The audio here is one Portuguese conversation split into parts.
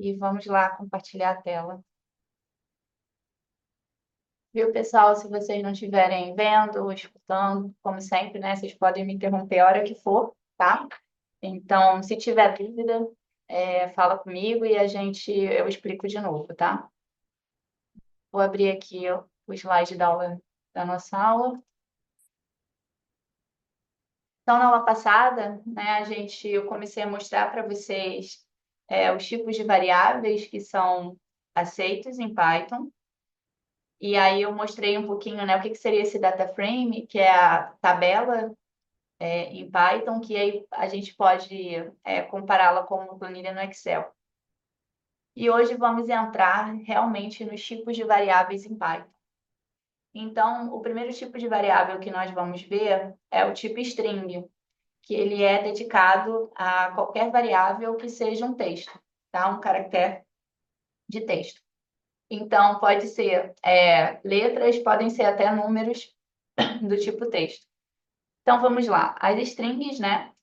E vamos lá compartilhar a tela. Viu, pessoal? Se vocês não estiverem vendo ou escutando, como sempre, né? Vocês podem me interromper a hora que for, tá? Então, se tiver dúvida, fala comigo e eu explico de novo, tá? Vou abrir aqui ó, o slide da aula, da nossa aula. Então, na aula passada, né, eu comecei a mostrar para vocês os tipos de variáveis que são aceitos em Python. E aí eu mostrei um pouquinho, né, o que seria esse data frame, que é a tabela em Python, que aí a gente pode compará-la com uma planilha no Excel. E hoje vamos entrar realmente nos tipos de variáveis em Python. Então, o primeiro tipo de variável que nós vamos ver é o tipo string, que ele é dedicado a qualquer variável que seja um texto, tá? Um caractere de texto. Então, pode ser letras, podem ser até números do tipo texto. Então, vamos lá. As strings, né?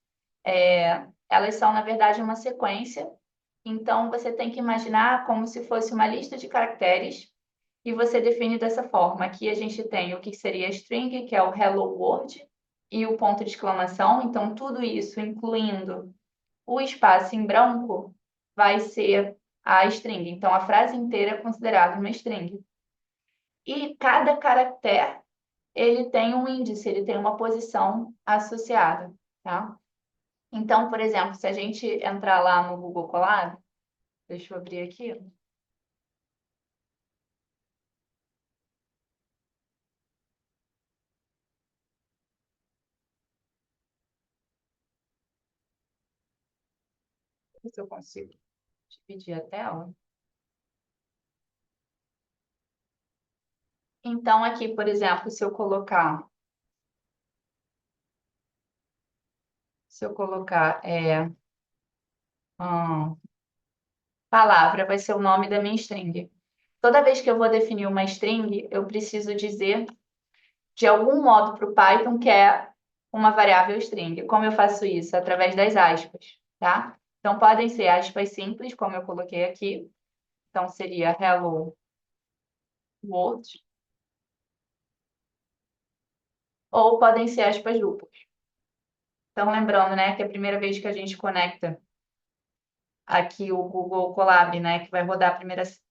Elas são, na verdade, uma sequência. Então, você tem que imaginar como se fosse uma lista de caracteres e você define dessa forma. Aqui a gente tem o que seria a string, que é o hello world, e o ponto de exclamação. Então, tudo isso, incluindo o espaço em branco, vai ser a string. Então, a frase inteira é considerada uma string. E cada caractere, ele tem um índice, ele tem uma posição associada, tá? Então, por exemplo, se a gente entrar lá no Google Colab, deixa eu abrir aqui. Ver se eu consigo dividir a tela. Então, aqui, por exemplo, se eu colocar hum, palavra, vai ser o nome da minha string. Toda vez que eu vou definir uma string, eu preciso dizer de algum modo para o Python que é uma variável string. Como eu faço isso? Através das aspas, tá? Então, podem ser aspas simples, como eu coloquei aqui. Então, seria hello world, ou podem ser aspas duplas. Então, lembrando, né, que a primeira vez que a gente conecta aqui o Google Colab, né, que vai rodar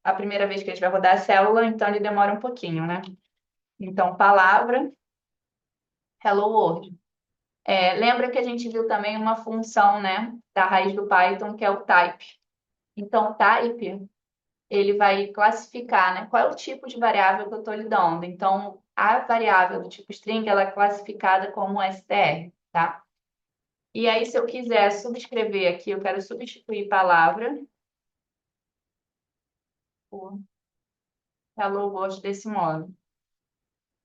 a primeira vez que a gente vai rodar a célula, então ele demora um pouquinho, né? Então, palavra, hello world. Lembra que a gente viu também uma função, né, da raiz do Python, que é o type. Então, type, ele vai classificar, né, qual é o tipo de variável que eu estou lidando. Então, a variável do tipo string, ela é classificada como str, tá? E aí, se eu quiser subscrever aqui, eu quero substituir palavra por hello world desse modo.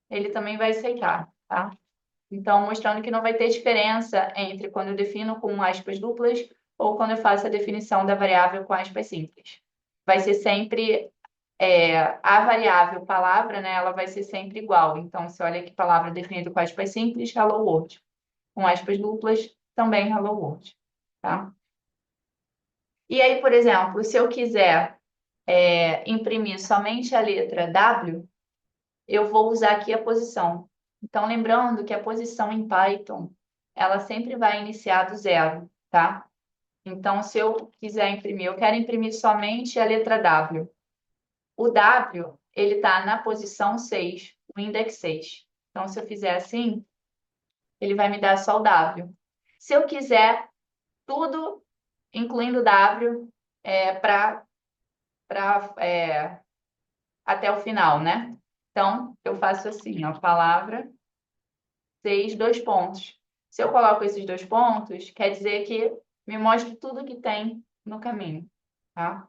Ele também vai aceitar, tá? Então, mostrando que não vai ter diferença entre quando eu defino com aspas duplas ou quando eu faço a definição da variável com aspas simples. Vai ser sempre a variável palavra, né? Ela vai ser sempre igual. Então, se olha aqui, palavra definida com aspas simples, hello world. Com aspas duplas, também hello world, tá? E aí, por exemplo, se eu quiser imprimir somente a letra W, eu vou usar aqui a posição. Então, lembrando que a posição em Python, ela sempre vai iniciar do zero, tá? Então, se eu quiser imprimir, eu quero imprimir somente a letra W. O W, ele está na posição 6, o index 6. Então, se eu fizer assim, ele vai me dar só o W. Se eu quiser tudo, incluindo o W, para até o final, né? Então, eu faço assim, ó, palavra 6, dois pontos. Se eu coloco esses dois pontos, quer dizer que me mostre tudo que tem no caminho, tá?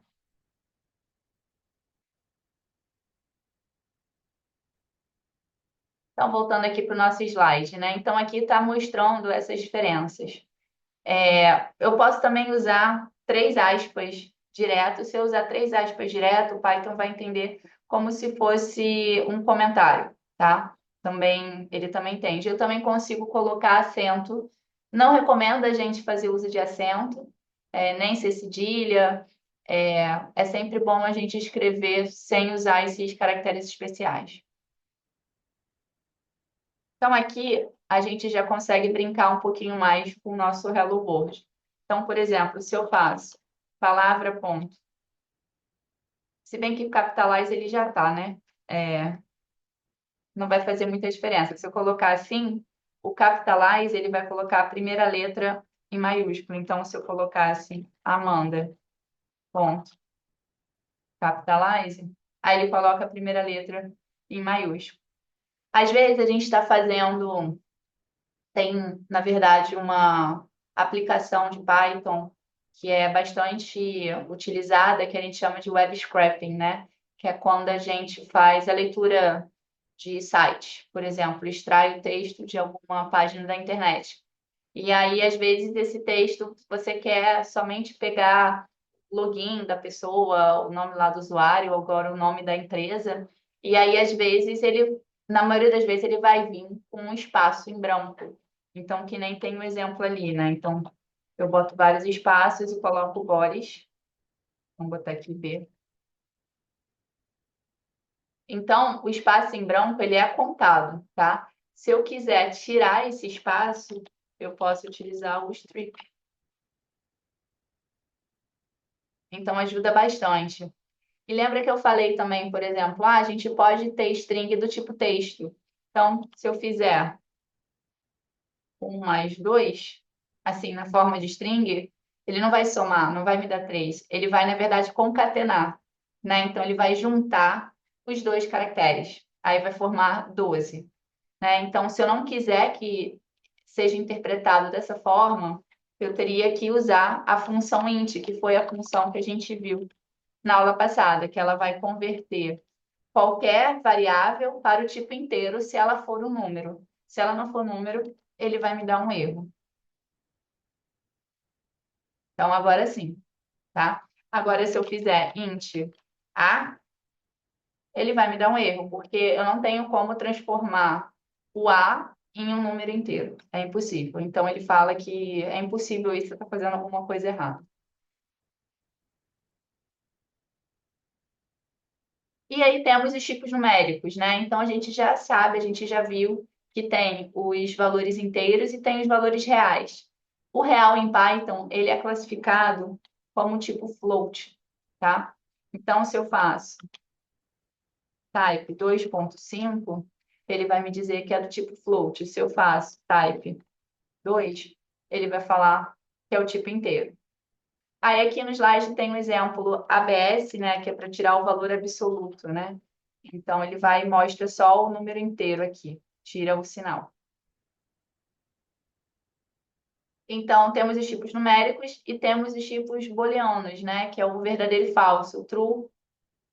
Então, voltando aqui para o nosso slide, né? Então, aqui está mostrando essas diferenças. Eu posso também usar três aspas direto. Se eu usar três aspas direto, o Python vai entender como se fosse um comentário, tá? Ele também entende. Eu também consigo colocar acento. Não recomendo a gente fazer uso de acento, nem ser cedilha. é sempre bom a gente escrever sem usar esses caracteres especiais. Então, aqui a gente já consegue brincar um pouquinho mais com o nosso Hello World. Então, por exemplo, se eu faço palavra ponto, se bem que o Capitalize ele já está, né? Não vai fazer muita diferença. Se eu colocar assim, o Capitalize ele vai colocar a primeira letra em maiúsculo. Então, se eu colocasse Amanda, ponto, Capitalize, aí ele coloca a primeira letra em maiúsculo. Às vezes a gente está fazendo, tem, na verdade, uma aplicação de Python que é bastante utilizada, que a gente chama de web scraping, né? Que é quando a gente faz a leitura de site, por exemplo, extrai o texto de alguma página da internet. E aí, às vezes, esse texto você quer somente pegar o login da pessoa, o nome lá do usuário, agora o nome da empresa. E aí, às vezes, ele, na maioria das vezes, ele vai vir com um espaço em branco. Então, que nem tem um exemplo ali, né? Então, eu boto vários espaços e coloco Boris. Vamos botar aqui B. Então, o espaço em branco, ele é contado, tá? Se eu quiser tirar esse espaço, eu posso utilizar o strip. Então, ajuda bastante. E lembra que eu falei também, por exemplo, a gente pode ter string do tipo texto. Então, se eu fizer 1 mais 2, assim, na forma de string, ele não vai somar, não vai me dar 3. Ele vai, na verdade, concatenar, né? Então, ele vai juntar os dois caracteres. Aí vai formar 12, né? Então, se eu não quiser que seja interpretado dessa forma, eu teria que usar a função int, que foi a função que a gente viu na aula passada, que ela vai converter qualquer variável para o tipo inteiro se ela for um número. Se ela não for número, ele vai me dar um erro. Então, agora sim, tá? Agora, se eu fizer int a, ele vai me dar um erro, porque eu não tenho como transformar o a em um número inteiro. É impossível. Então, ele fala que é impossível isso, você está fazendo alguma coisa errada. E aí temos os tipos numéricos, né? Então a gente já sabe, a gente já viu que tem os valores inteiros e tem os valores reais. O real em Python, ele é classificado como tipo float, tá? Então se eu faço type 2.5, ele vai me dizer que é do tipo float. Se eu faço type 2, ele vai falar que é o tipo inteiro. Aí aqui no slide tem um exemplo ABS, né, que é para tirar o valor absoluto, né? Então ele vai e mostra só o número inteiro aqui, tira o sinal. Então temos os tipos numéricos e temos os tipos booleanos, né, que é o verdadeiro e falso, true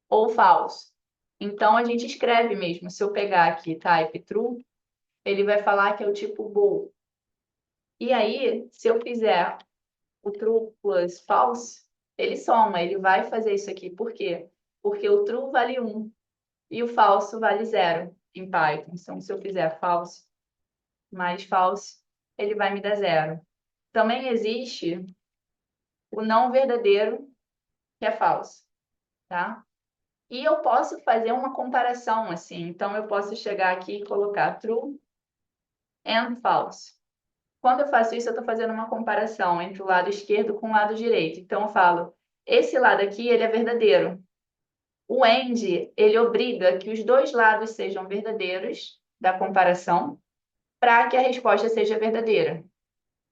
ou false. Então a gente escreve mesmo, se eu pegar aqui type true, ele vai falar que é o tipo bool. E aí, se eu fizer o true plus false, ele soma, ele vai fazer isso aqui. Por quê? Porque o true vale 1 e o falso vale 0 em Python. Então, se eu fizer false mais false, ele vai me dar 0. Também existe o não verdadeiro, que é falso, tá? E eu posso fazer uma comparação assim. Então, eu posso chegar aqui e colocar true and false. Quando eu faço isso, eu estou fazendo uma comparação entre o lado esquerdo com o lado direito. Então, eu falo, esse lado aqui, ele é verdadeiro. O AND, ele obriga que os dois lados sejam verdadeiros da comparação para que a resposta seja verdadeira.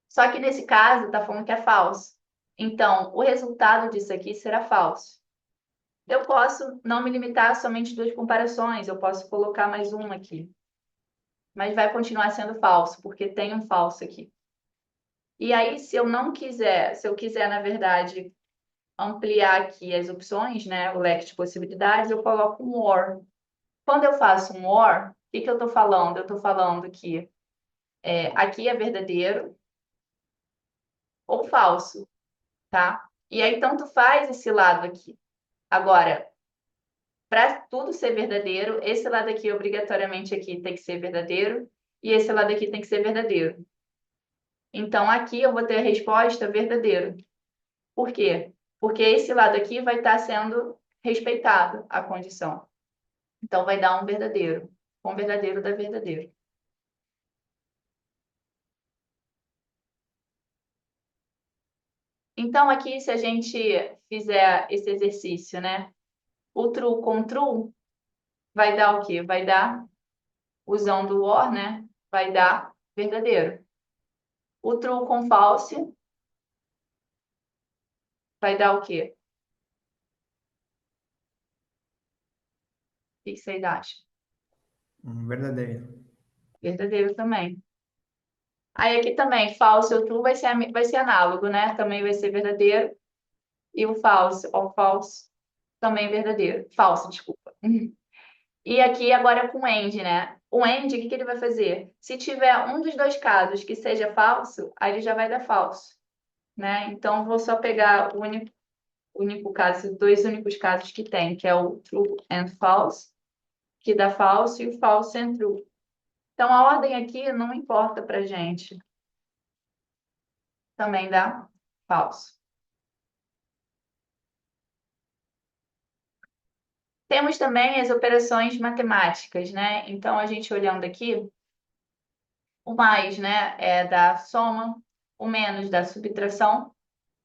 Só que nesse caso, está falando que é falso. Então, o resultado disso aqui será falso. Eu posso não me limitar a somente duas comparações, eu posso colocar mais uma aqui. Mas vai continuar sendo falso, porque tem um falso aqui. E aí, se eu não quiser, se eu quiser, na verdade, ampliar aqui as opções, né, o leque de possibilidades, eu coloco um OR. Quando eu faço um OR, o que que eu estou falando? Eu estou falando que aqui é verdadeiro ou falso, tá? E aí, tanto faz esse lado aqui. Agora, para tudo ser verdadeiro, esse lado aqui, obrigatoriamente, aqui tem que ser verdadeiro, e esse lado aqui tem que ser verdadeiro. Então, aqui eu vou ter a resposta verdadeiro. Por quê? porque esse lado aqui vai estar sendo respeitado a condição. Então, vai dar um verdadeiro. Um verdadeiro dá verdadeiro. Então, aqui, se a gente fizer esse exercício, né? O true com true vai dar o quê? Vai dar, usando o or, né? Vai dar verdadeiro. O true com false vai dar o quê? O que vocês acham? Verdadeiro. Verdadeiro também. Aí aqui também, false ou true vai ser análogo, né? Também vai ser verdadeiro. E o false ou false também verdadeiro. Falso, desculpa. E aqui agora com end, né? O end, o que que ele vai fazer? Se tiver um dos dois casos que seja falso, aí ele já vai dar falso, né? Então, vou só pegar o único caso, os dois únicos casos que tem, que é o true and false, que dá falso, e o false and true. Então, a ordem aqui não importa pra gente. Também dá falso. Temos também as operações matemáticas, né? Então, a gente olhando aqui, o mais, né, é da soma, o menos da subtração,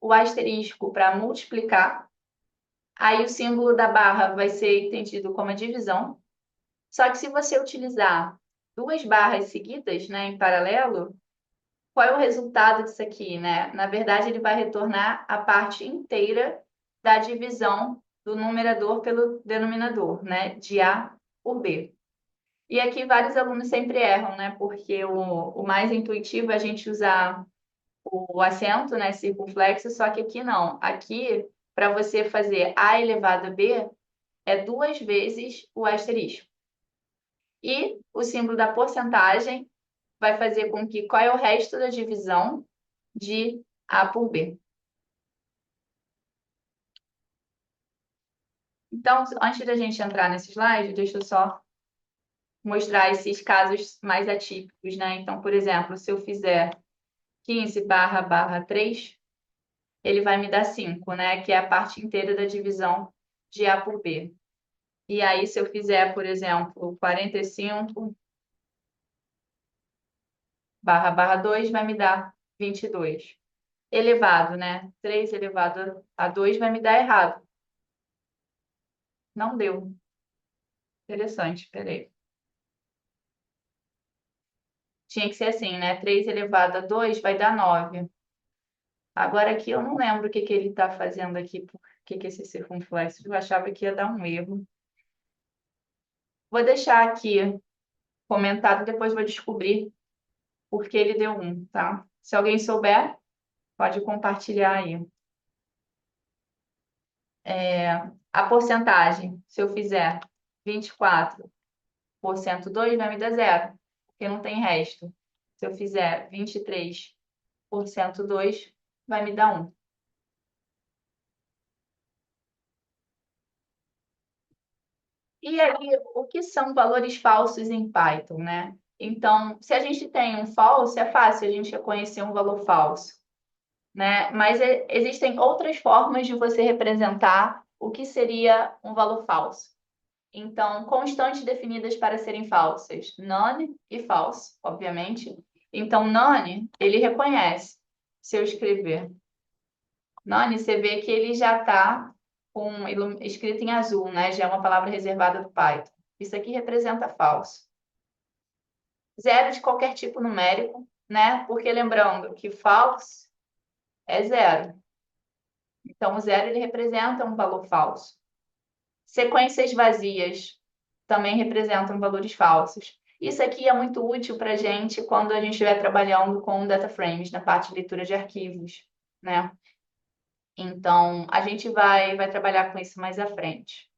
o asterisco para multiplicar. Aí o símbolo da barra vai ser entendido como a divisão. Só que se você utilizar duas barras seguidas, né, em paralelo, qual é o resultado disso aqui, né? Na verdade, ele vai retornar a parte inteira da divisão do numerador pelo denominador, né? De A por B. E aqui vários alunos sempre erram, né? Porque o mais intuitivo é a gente usar o acento, né, circunflexo, só que aqui não. Aqui, para você fazer A elevado a B, é duas vezes o asterisco. E o símbolo da porcentagem vai fazer com que qual é o resto da divisão de A por B. Então, antes da gente entrar nesse slide, deixa eu só mostrar esses casos mais atípicos, né? Então, por exemplo, se eu fizer 15 barra 3, ele vai me dar 5, né? Que é a parte inteira da divisão de A por B. E aí, se eu fizer, por exemplo, 45 barra 2, vai me dar 22. Elevado, né? 3 elevado a 2 vai me dar errado. Não deu. Interessante, peraí. Tinha que ser assim, né? 3 elevado a 2 vai dar 9. Agora aqui eu não lembro o que que ele está fazendo aqui, por que esse circunflexo. Eu achava que ia dar um erro. Vou deixar aqui comentado, depois vou descobrir por que ele deu 1, tá? Se alguém souber, pode compartilhar aí. A porcentagem, se eu fizer 24% 2, vai me dar zero, porque não tem resto. Se eu fizer 23% 2, vai me dar 1. E aí, o que são valores falsos em Python, né? Então, se a gente tem um false, é fácil a gente reconhecer um valor falso, né? Mas existem outras formas de você representar o que seria um valor falso. Então, constantes definidas para serem falsas, none e false, obviamente. Então, none, ele reconhece. Se eu escrever none, você vê que ele já está com escrito em azul, né? Já é uma palavra reservada do Python. Isso aqui representa falso. Zero de qualquer tipo numérico, né? Porque lembrando que false é zero. Então, o zero ele representa um valor falso. Sequências vazias também representam valores falsos. Isso aqui é muito útil para a gente quando a gente estiver trabalhando com data frames na parte de leitura de arquivos, né? Então, a gente vai trabalhar com isso mais à frente.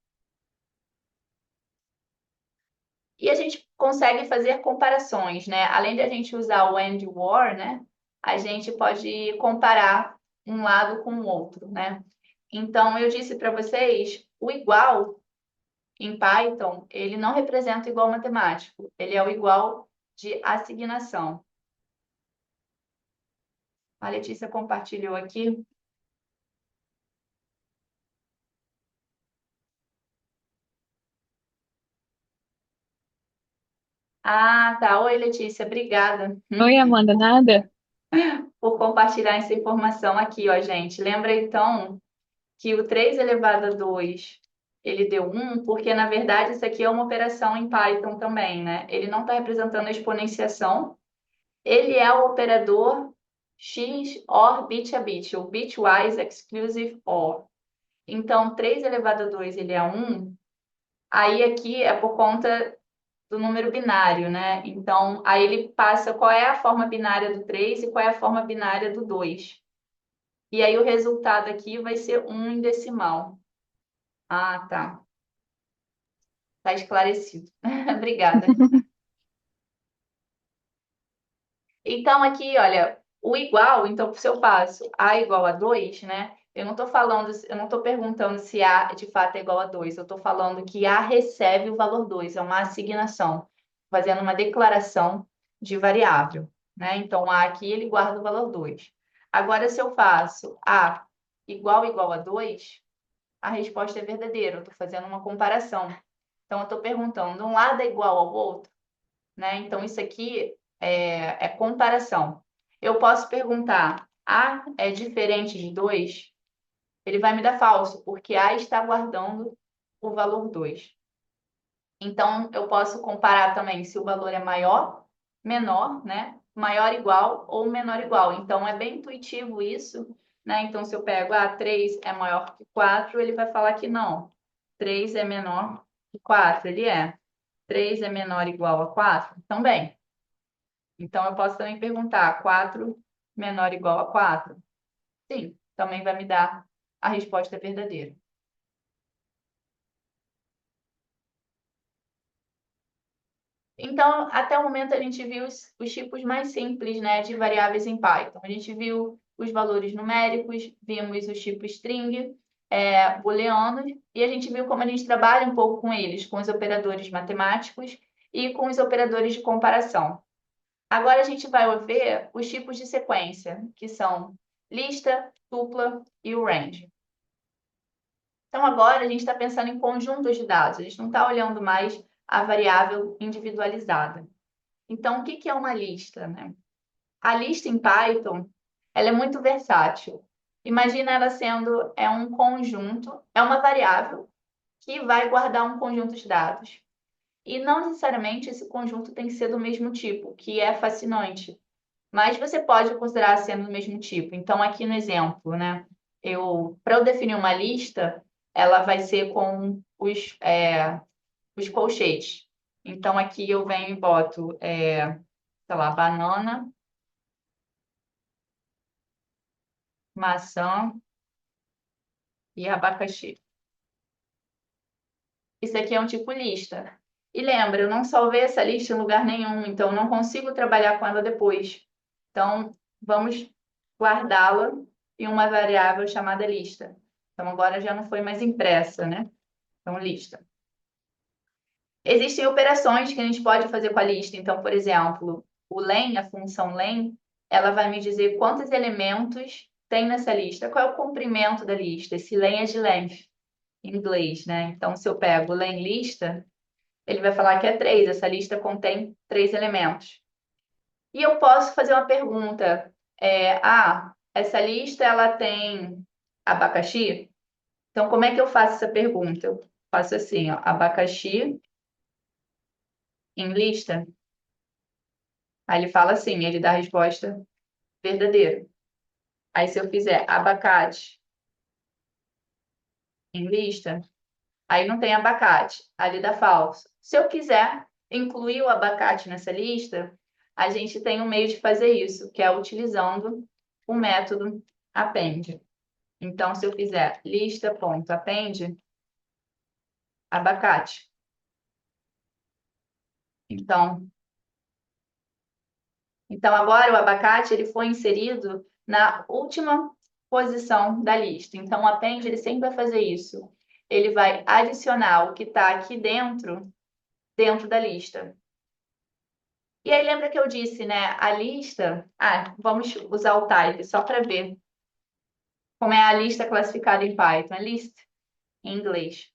E a gente consegue fazer comparações, né? Além de a gente usar o and o or, né? A gente pode comparar um lado com o outro, né? Então, eu disse para vocês, o igual em Python, ele não representa o igual matemático, ele é o igual de assignação. A Letícia compartilhou aqui. Ah, tá. Oi, Letícia, obrigada Oi, Amanda, nada? por compartilhar essa informação aqui, ó, gente. Lembra então que o 3 elevado a 2 ele deu 1, porque na verdade isso aqui é uma operação em Python também, né? Ele não está representando a exponenciação, ele é o operador x OR bit a bit, o bitwise exclusive OR. Então, 3 elevado a 2 ele é 1, aí aqui é por conta do número binário, né? Então, aí ele passa qual é a forma binária do 3 e qual é a forma binária do 2. E aí o resultado aqui vai ser 1 em decimal. Ah, tá. Tá esclarecido. Obrigada. Então, aqui, olha, o igual, então, se eu faço A igual a 2, né? Eu não estou falando, eu não estou perguntando se A de fato é igual a 2. Eu estou falando que A recebe o valor 2, é uma assignação, fazendo uma declaração de variável, né? Então, A aqui ele guarda o valor 2. Agora, se eu faço A igual a 2, a resposta é verdadeira. Eu estou fazendo uma comparação. Então, eu estou perguntando, um lado é igual ao outro? Né? Então, isso aqui é comparação. Eu posso perguntar, A é diferente de 2? Ele vai me dar falso, porque A está guardando o valor 2. Então, eu posso comparar também se o valor é maior, menor, né? Maior igual ou menor igual. Então, é bem intuitivo isso, né? Então, se eu pego, 3 é maior que 4, ele vai falar que não. 3 é menor que 4, ele é. 3 é menor ou igual a 4? Também. Então, eu posso também perguntar, 4 menor ou igual a 4? Sim, também vai me dar a resposta verdadeira. Então, até o momento, a gente viu os tipos mais simples, né, de variáveis em Python. A gente viu os valores numéricos, vimos os tipos string, booleanos, e a gente viu como a gente trabalha um pouco com eles, com os operadores matemáticos e com os operadores de comparação. Agora a gente vai ver os tipos de sequência, que são lista, tupla e o range. Então, agora a gente está pensando em conjuntos de dados, a gente não está olhando mais a variável individualizada. Então, o que que é uma lista, né? A lista em Python, ela é muito versátil. Imagina ela sendo um conjunto, é uma variável que vai guardar um conjunto de dados. E não necessariamente esse conjunto tem que ser do mesmo tipo, que é fascinante. Mas você pode considerar sendo do mesmo tipo. Então, aqui no exemplo, né? Para eu definir uma lista, ela vai ser com os colchetes. Então, aqui eu venho e boto, sei lá, banana, maçã e abacaxi. Isso aqui é um tipo lista. E lembra, eu não salvei essa lista em lugar nenhum, então eu não consigo trabalhar com ela depois. Então, vamos guardá-la em uma variável chamada lista. Então, agora já não foi mais impressa, né? Então, lista. Existem operações que a gente pode fazer com a lista. Então, por exemplo, o len, a função len, ela vai me dizer quantos elementos tem nessa lista, qual é o comprimento da lista. Esse len é de length, em inglês, né? Então, se eu pego len lista, ele vai falar que é 3. Essa lista contém 3 elementos. E eu posso fazer uma pergunta. Essa lista ela tem abacaxi? Então, como é que eu faço essa pergunta? Eu faço assim, ó, abacaxi em lista. Aí ele fala assim, ele dá a resposta verdadeira. Aí se eu fizer abacate em lista, aí não tem abacate, ali dá falso. Se eu quiser incluir o abacate nessa lista, a gente tem um meio de fazer isso, que é utilizando o método append. Então, se eu fizer lista.append, abacate. Então, agora o abacate ele foi inserido na última posição da lista. Então, o append ele sempre vai fazer isso. Ele vai adicionar o que está aqui dentro da lista. E aí, lembra que eu disse, né? A lista. Vamos usar o type só para ver como é a lista classificada em Python. A list em inglês.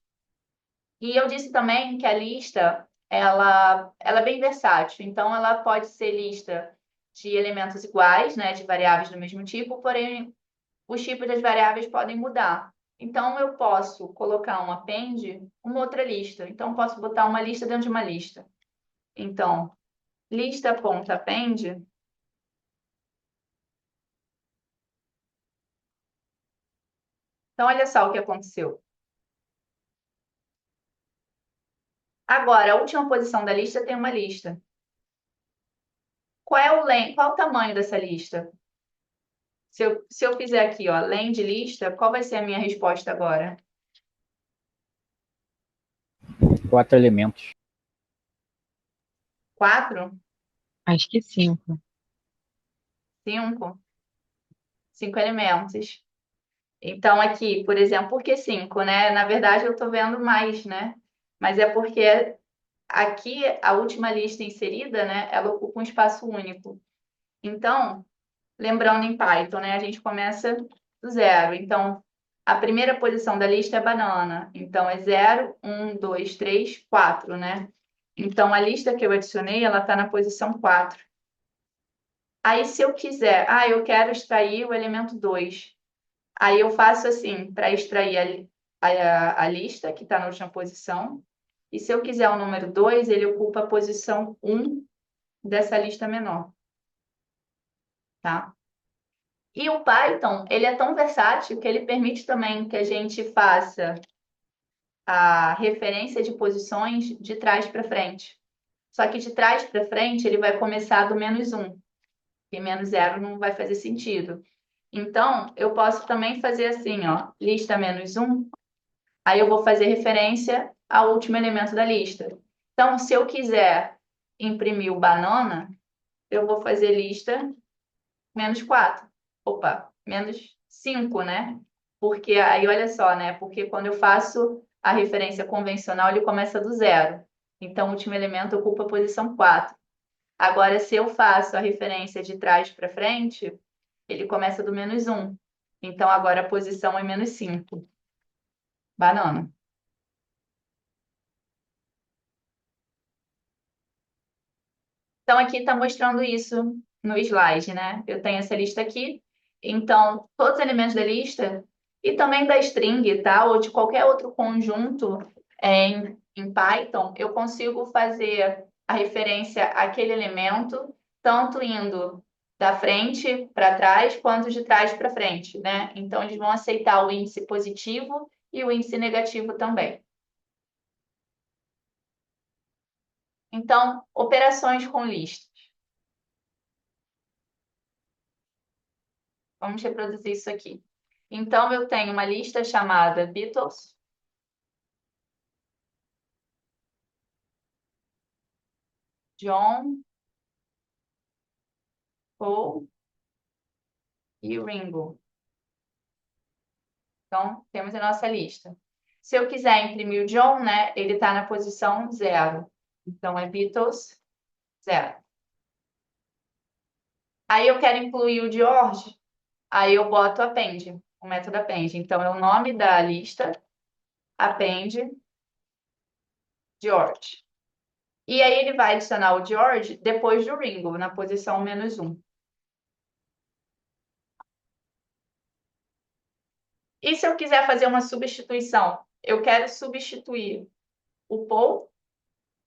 E eu disse também que a lista ela é bem versátil. Então, ela pode ser lista de elementos iguais, né, de variáveis do mesmo tipo, porém, os tipos das variáveis podem mudar. Então, eu posso colocar um append, uma outra lista. Então, posso botar uma lista dentro de uma lista. Então, lista.append. Então, olha só o que aconteceu. Agora, a última posição da lista tem uma lista. Qual é o tamanho dessa lista? Se eu fizer aqui, ó, len de lista, qual vai ser a minha resposta agora? 4 elementos. 4? Acho que 5. 5? 5 elementos. Então, aqui, por exemplo, por que 5, né? Na verdade, eu estou vendo mais, né? Mas é porque aqui, a última lista inserida, né? Ela ocupa um espaço único. Então, lembrando em Python, né? A gente começa do zero. Então, a primeira posição da lista é banana. Então, é 0, 1, 2, 3, 4, né? Então, a lista que eu adicionei, ela está na posição 4. Aí, se eu quiser, eu quero extrair o elemento 2. Aí eu faço assim, para extrair a lista, que está na última posição. E se eu quiser o número 2, ele ocupa a posição 1 dessa lista menor. Tá? E o Python, ele é tão versátil que ele permite também que a gente faça a referência de posições de trás para frente. Só que de trás para frente, ele vai começar do -1, e -0 não vai fazer sentido. Então, eu posso também fazer assim, ó, lista -1, aí eu vou fazer referência ao último elemento da lista. Então, se eu quiser imprimir o banana, eu vou fazer lista -4. Opa, -5, né? Porque aí, olha só, né? Porque quando eu faço a referência convencional, ele começa do zero. Então, o último elemento ocupa a posição 4. Agora, se eu faço a referência de trás para frente, ele começa do -1. Então, agora a posição é -5. Banana. Então, aqui está mostrando isso no slide, né? Eu tenho essa lista aqui. Então, todos os elementos da lista e também da string, tá? Ou de qualquer outro conjunto em Python, eu consigo fazer a referência àquele elemento, tanto indo da frente para trás, quanto de trás para frente, né? Então, eles vão aceitar o índice positivo e o índice negativo também. Então, operações com listas. Vamos reproduzir isso aqui. Então, eu tenho uma lista chamada Beatles. John, Paul e Ringo. Então, temos a nossa lista. Se eu quiser imprimir o John, né, ele está na posição 0. Então, é Beatles 0. Aí eu quero incluir o George, aí eu boto append, o método append. Então, é o nome da lista, append George. E aí ele vai adicionar o George depois do Ringo, na posição -1. E se eu quiser fazer uma substituição? Eu quero substituir o Paul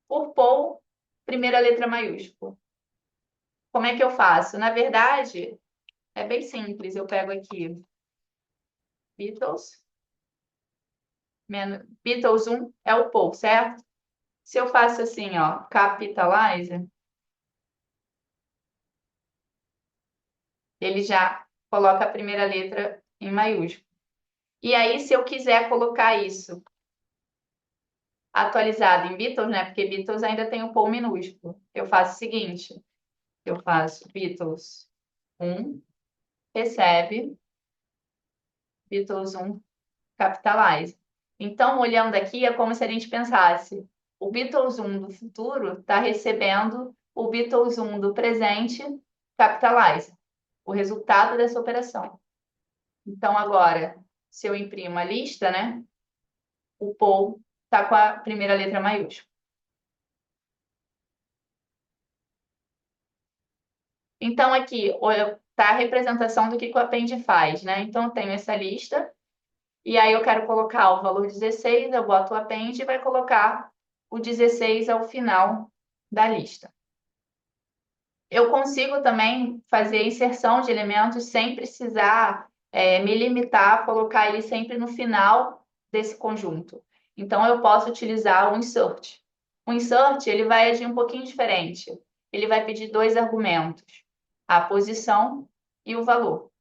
por Paul, primeira letra maiúscula. Como é que eu faço? Na verdade, é bem simples. Eu pego aqui Beatles, Beatles 1 é o Paul, certo? Se eu faço assim, ó, capitalize, ele já coloca a primeira letra em maiúsculo. E aí, se eu quiser colocar isso atualizado em Beatles, né? Porque Beatles ainda tem o Paul minúsculo. Eu faço o seguinte, eu faço Beatles 1, recebe, Beatles 1, capitalize. Então, olhando aqui, é como se a gente pensasse, o Beatles 1 do futuro está recebendo o Beatles 1 do presente, capitalize, o resultado dessa operação. Então, agora, se eu imprimo a lista, né, o Paul está com a primeira letra maiúscula. Então, aqui está a representação do que o append faz, né? Então, eu tenho essa lista, e aí eu quero colocar o valor 16, eu boto o append e vai colocar o 16 ao final da lista. Eu consigo também fazer inserção de elementos sem precisar me limitar a colocar ele sempre no final desse conjunto. Então, eu posso utilizar o insert. O insert ele vai agir um pouquinho diferente. Ele vai pedir dois argumentos, a posição e o valor.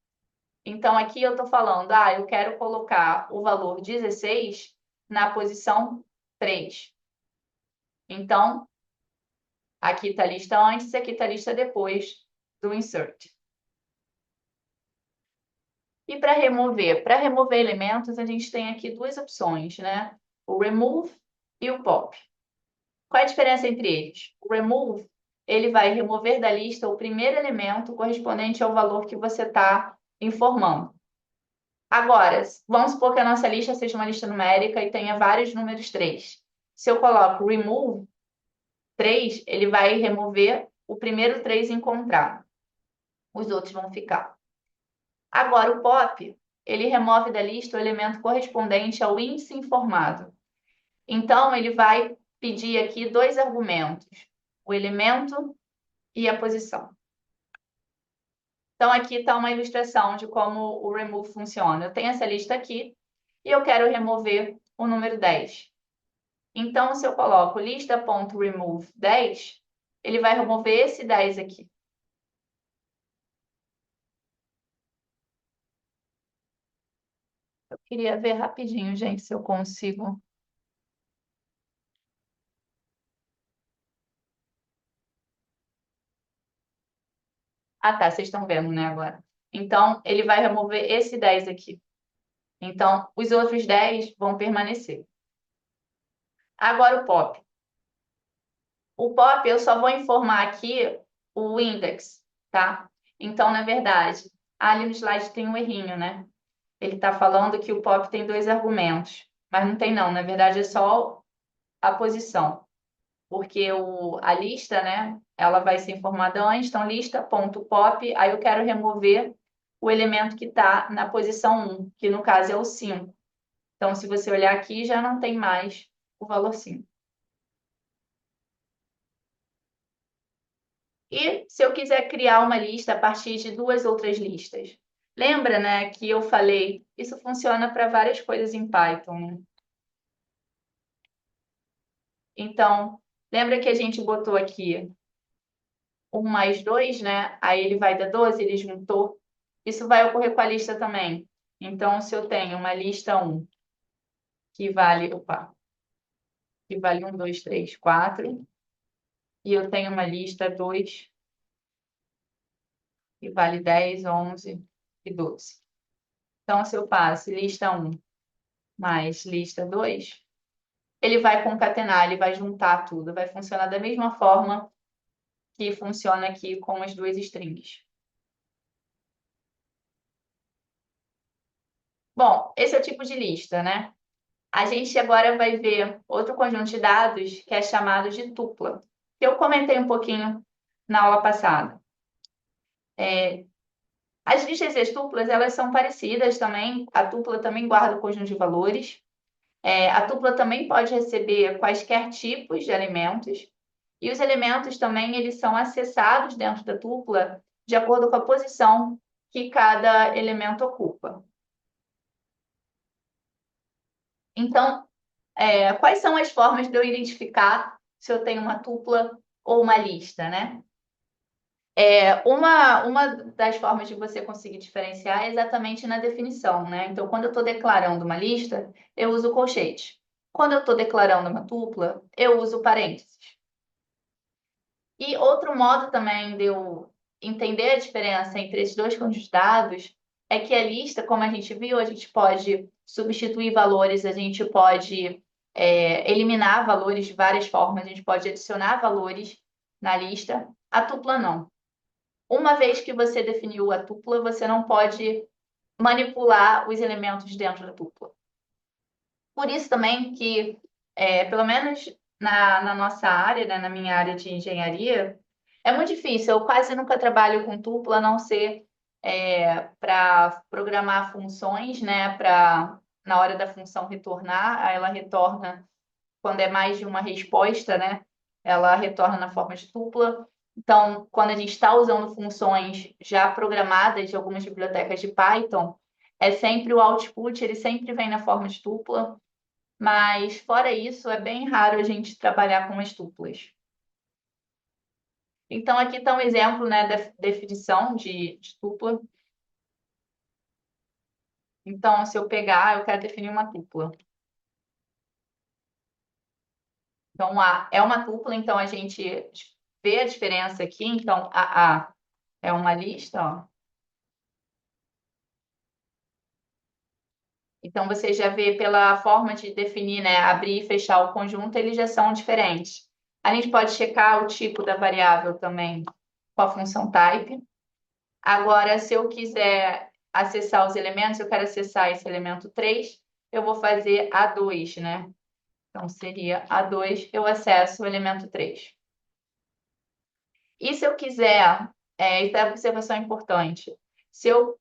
Então, aqui eu estou falando, eu quero colocar o valor 16 na posição 3. Então, aqui está a lista antes e aqui está a lista depois do insert. E para remover elementos, a gente tem aqui duas opções, né? O remove e o pop. Qual é a diferença entre eles? O remove, ele vai remover da lista o primeiro elemento correspondente ao valor que você está informando. Agora, vamos supor que a nossa lista seja uma lista numérica e tenha vários números 3. Se eu coloco remove 3, ele vai remover o primeiro 3 encontrado. Os outros vão ficar. Agora, o pop, ele remove da lista o elemento correspondente ao índice informado. Então, ele vai pedir aqui dois argumentos, o elemento e a posição. Então, aqui está uma ilustração de como o remove funciona. Eu tenho essa lista aqui e eu quero remover o número 10. Então, se eu coloco lista.remove 10, ele vai remover esse 10 aqui. Eu queria ver rapidinho, gente, se eu consigo. Ah, tá, vocês estão vendo, né, agora. Então, ele vai remover esse 10 aqui. Então, os outros 10 vão permanecer. Agora o pop. O pop, eu só vou informar aqui o index, tá? Então, na verdade, ali no slide tem um errinho, né? Ele está falando que o pop tem dois argumentos, mas não tem não. Na verdade, é só a posição. Porque a lista, né? Ela vai ser informada antes. Então, lista.pop, aí eu quero remover o elemento que está na posição 1, que no caso é o 5. Então, se você olhar aqui, já não tem mais o valor 5. E se eu quiser criar uma lista a partir de duas outras listas? Lembra, né, que eu falei, isso funciona para várias coisas em Python, né? Então, lembra que a gente botou aqui 1 mais 2, né? Aí ele vai dar 12, ele juntou. Isso vai ocorrer com a lista também. Então, se eu tenho uma lista 1 que vale 1, 2, 3, 4, e eu tenho uma lista 2 que vale 10, 11 e 12. Então, se eu passo lista 1 mais lista 2, ele vai concatenar, ele vai juntar tudo, vai funcionar da mesma forma que funciona aqui com as duas strings. Bom, esse é o tipo de lista, né? A gente agora vai ver outro conjunto de dados que é chamado de tupla, que eu comentei um pouquinho na aula passada. As listas e as tuplas, elas são parecidas também, a tupla também guarda o conjunto de valores. A tupla também pode receber quaisquer tipos de elementos, e os elementos também eles são acessados dentro da tupla de acordo com a posição que cada elemento ocupa. Então, quais são as formas de eu identificar se eu tenho uma tupla ou uma lista, né? Uma das formas de você conseguir diferenciar é exatamente na definição, né? Então, quando eu estou declarando uma lista, eu uso colchete. Quando eu estou declarando uma tupla, eu uso parênteses. E outro modo também de eu entender a diferença entre esses dois conjuntos de dados é que a lista, como a gente viu, a gente pode substituir valores, a gente pode eliminar valores de várias formas, a gente pode adicionar valores na lista. A tupla não. Uma vez que você definiu a tupla, você não pode manipular os elementos dentro da tupla. Por isso também que, pelo menos na nossa área, né, na minha área de engenharia, É muito difícil, eu quase nunca trabalho com tupla, a não ser para programar funções, né? Para na hora da função retornar, aí ela retorna quando é mais de uma resposta, né? Ela retorna na forma de tupla. Então, quando a gente está usando funções já programadas de algumas bibliotecas de Python, é sempre o output, ele sempre vem na forma de tupla, mas fora isso, é bem raro a gente trabalhar com as tuplas. Então, aqui está um exemplo, né, da definição de tupla. Então, se eu pegar, eu quero definir uma tupla. Então, A é uma tupla, então a gente vê a diferença aqui. Então, A é uma lista, ó. Então, você já vê pela forma de definir, né, abrir e fechar o conjunto, eles já são diferentes. A gente pode checar o tipo da variável também com a função type. Agora, se eu quiser acessar os elementos, eu quero acessar esse elemento 3, eu vou fazer A2, né? Então, seria A2, eu acesso o elemento 3. E se eu quiser, isso é uma observação importante, se eu,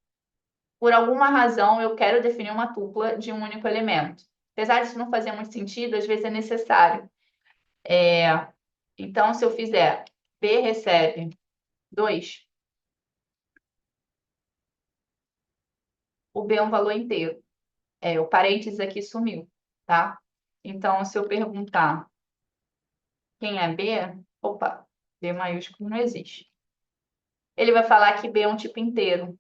por alguma razão, eu quero definir uma tupla de um único elemento. Apesar disso não fazer muito sentido, às vezes é necessário. Então, se eu fizer B recebe 2, o B é um valor inteiro. O parênteses aqui sumiu, tá? Então, se eu perguntar quem é B, opa, B maiúsculo não existe. Ele vai falar que B é um tipo inteiro.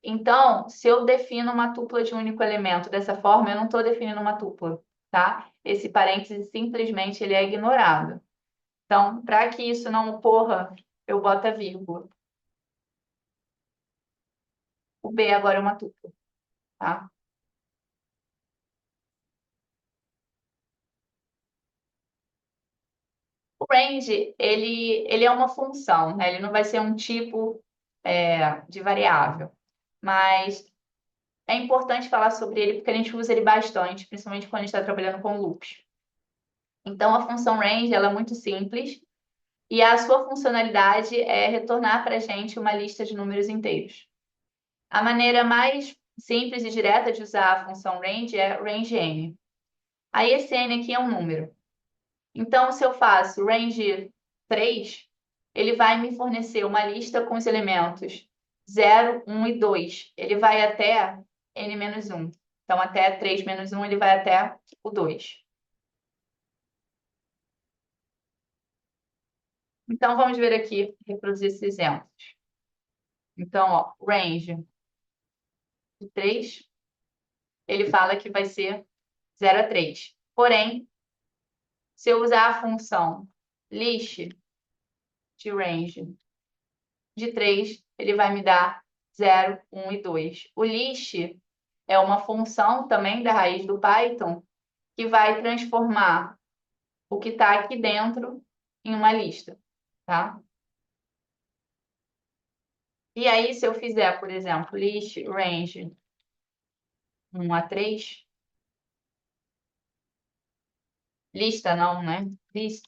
Então, se eu defino uma tupla de um único elemento dessa forma, eu não estou definindo uma tupla, tá? Esse parênteses simplesmente ele é ignorado. Então, para que isso não ocorra, eu boto a vírgula. O B agora é uma tupla, tá? O range, ele é uma função, né? Ele não vai ser um tipo de variável. Mas é importante falar sobre ele porque a gente usa ele bastante, principalmente quando a gente está trabalhando com loops. Então, a função range, ela é muito simples e a sua funcionalidade é retornar para a gente uma lista de números inteiros. A maneira mais simples e direta de usar a função range é range n. Aí esse n aqui é um número. Então, se eu faço range 3, ele vai me fornecer uma lista com os elementos 0, 1 e 2. Ele vai até n-1. Então, até 3 menos 1, ele vai até o 2. Então, vamos ver aqui, reproduzir esses exemplos. Então, ó, range de 3, ele fala que vai ser 0 a 3. Porém, se eu usar a função list de range de 3, ele vai me dar 0, 1 e 2. O list é uma função também da raiz do Python que vai transformar o que está aqui dentro em uma lista, tá? E aí, se eu fizer, por exemplo, list range 1 a 3, lista não, né? List.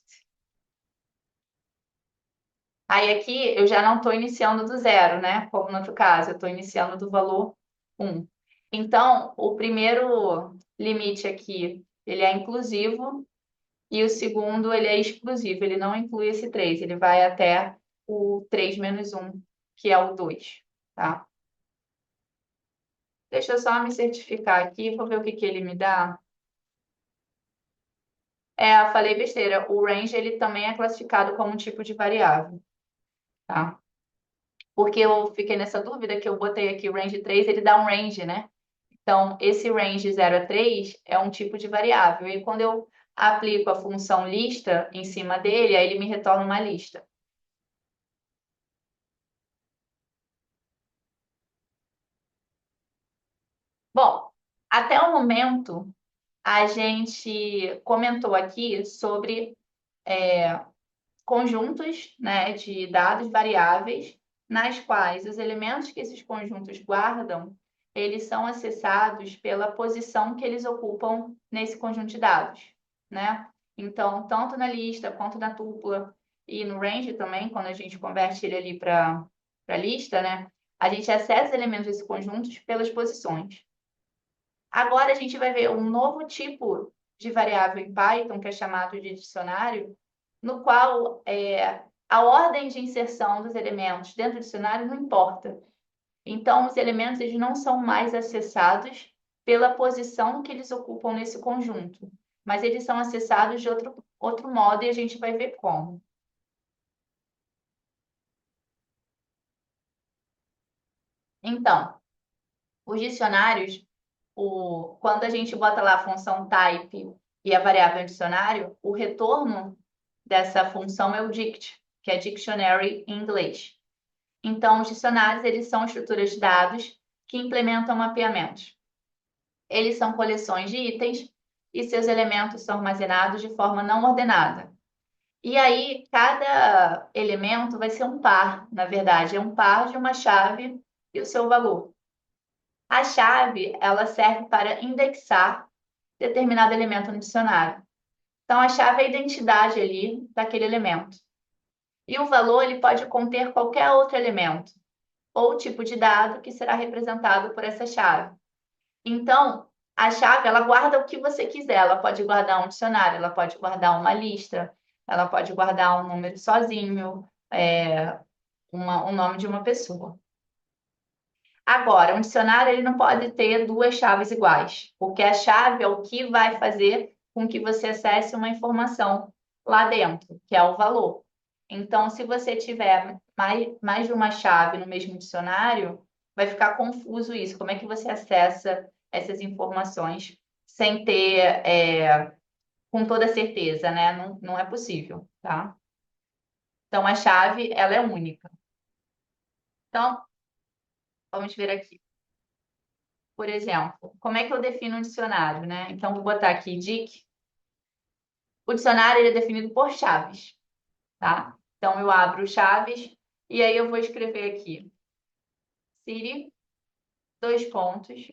Aí aqui eu já não estou iniciando do zero, né? Como no outro caso, eu estou iniciando do valor 1. Então, o primeiro limite aqui, ele é inclusivo, e o segundo, ele é exclusivo, ele não inclui esse 3, ele vai até o 3 menos 1, que é o 2, tá? Deixa eu só me certificar aqui, vou ver o que que ele me dá. Eu falei besteira, o range, ele também é classificado como um tipo de variável, tá? Porque eu fiquei nessa dúvida que eu botei aqui o range 3, ele dá um range, né? Então, esse range 0 a 3 é um tipo de variável. E quando eu aplico a função lista em cima dele, aí ele me retorna uma lista. Bom, até o momento, a gente comentou aqui sobre conjuntos, né, de dados variáveis, nas quais os elementos que esses conjuntos guardam, eles são acessados pela posição que eles ocupam nesse conjunto de dados, né? Então, tanto na lista quanto na tupla, e no range também, quando a gente converte ele ali para lista, né? A gente acessa os elementos desse conjunto pelas posições. Agora a gente vai ver um novo tipo de variável em Python, que é chamado de dicionário, no qual a ordem de inserção dos elementos dentro do dicionário não importa. Então, os elementos eles não são mais acessados pela posição que eles ocupam nesse conjunto, mas eles são acessados de outro modo e a gente vai ver como. Então, os dicionários, quando a gente bota lá a função type e a variável dicionário, o retorno dessa função é o dict, que é dictionary em inglês. Então, os dicionários eles são estruturas de dados que implementam mapeamentos. Eles são coleções de itens e seus elementos são armazenados de forma não ordenada. E aí, cada elemento vai ser um par, na verdade, é um par de uma chave e o seu valor. A chave, ela serve para indexar determinado elemento no dicionário. Então, a chave é a identidade ali daquele elemento. E o valor, ele pode conter qualquer outro elemento ou tipo de dado que será representado por essa chave. Então, a chave, ela guarda o que você quiser. Ela pode guardar um dicionário, ela pode guardar uma lista, ela pode guardar um número sozinho, um nome de uma pessoa. Agora, um dicionário ele não pode ter duas chaves iguais, porque a chave é o que vai fazer com que você acesse uma informação lá dentro, que é o valor. Então, se você tiver mais de uma chave no mesmo dicionário, vai ficar confuso isso. Como é que você acessa essas informações sem ter, com toda certeza, né? Não é possível, tá? Então, a chave, ela é única. Então, vamos ver aqui. Por exemplo, como é que eu defino um dicionário, né? Então, vou botar aqui dic. O dicionário ele é definido por chaves, tá? Então, eu abro chaves e aí eu vou escrever aqui city, dois pontos,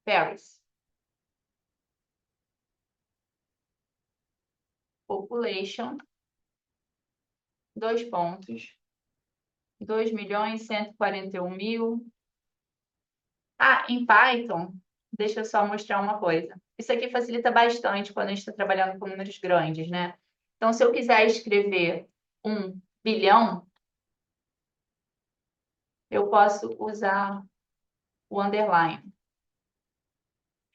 Paris. Population, dois pontos, 2.141.000. Ah, em Python, deixa eu só mostrar uma coisa. Isso aqui facilita bastante quando a gente está trabalhando com números grandes, né? Então, se eu quiser escrever 1 bilhão, eu posso usar o underline.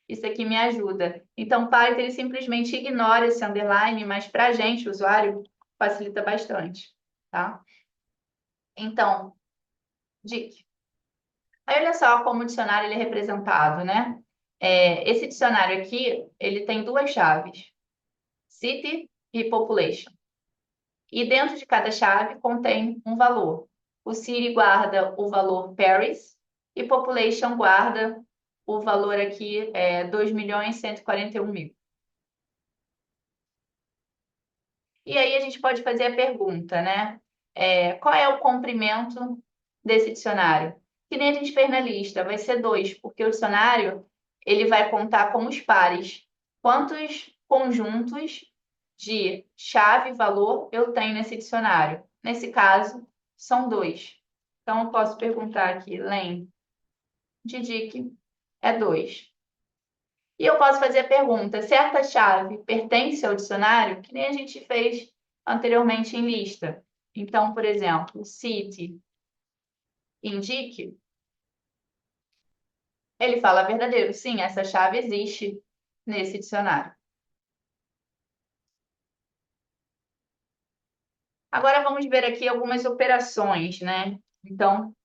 Isso aqui me ajuda. Então, o Python ele simplesmente ignora esse underline, mas para a gente, usuário, facilita bastante, tá? Então, dic. Aí, olha só como o dicionário ele é representado, né? Esse dicionário aqui, ele tem duas chaves, city e population. E dentro de cada chave contém um valor. O city guarda o valor Paris e population guarda o valor aqui 2.141.000. E aí a gente pode fazer a pergunta, né? Qual é o comprimento desse dicionário? Que nem a gente fez na lista, vai ser 2, porque o dicionário ele vai contar como os pares. Quantos conjuntos de chave e valor eu tenho nesse dicionário? Nesse caso, são 2. Então, eu posso perguntar aqui, len de dic é 2. E eu posso fazer a pergunta: certa chave pertence ao dicionário? Que nem a gente fez anteriormente em lista. Então, por exemplo, cite indique, ele fala verdadeiro. Sim, essa chave existe nesse dicionário. Agora vamos ver aqui algumas operações, né? Então,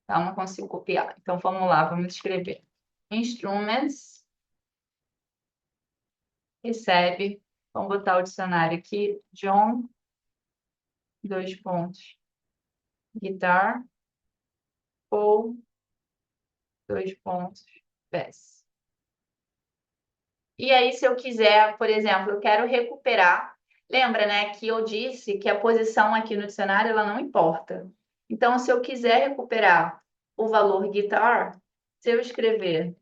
tá, não consigo copiar. Então, vamos lá, vamos escrever. Instruments recebe, vamos botar o dicionário aqui, John, dois pontos, guitar, Paul, dois pontos, Bass. E aí, se eu quiser, por exemplo, eu quero recuperar, lembra, né, que eu disse que a posição aqui no dicionário, ela não importa. Então, se eu quiser recuperar o valor guitar, se eu escrever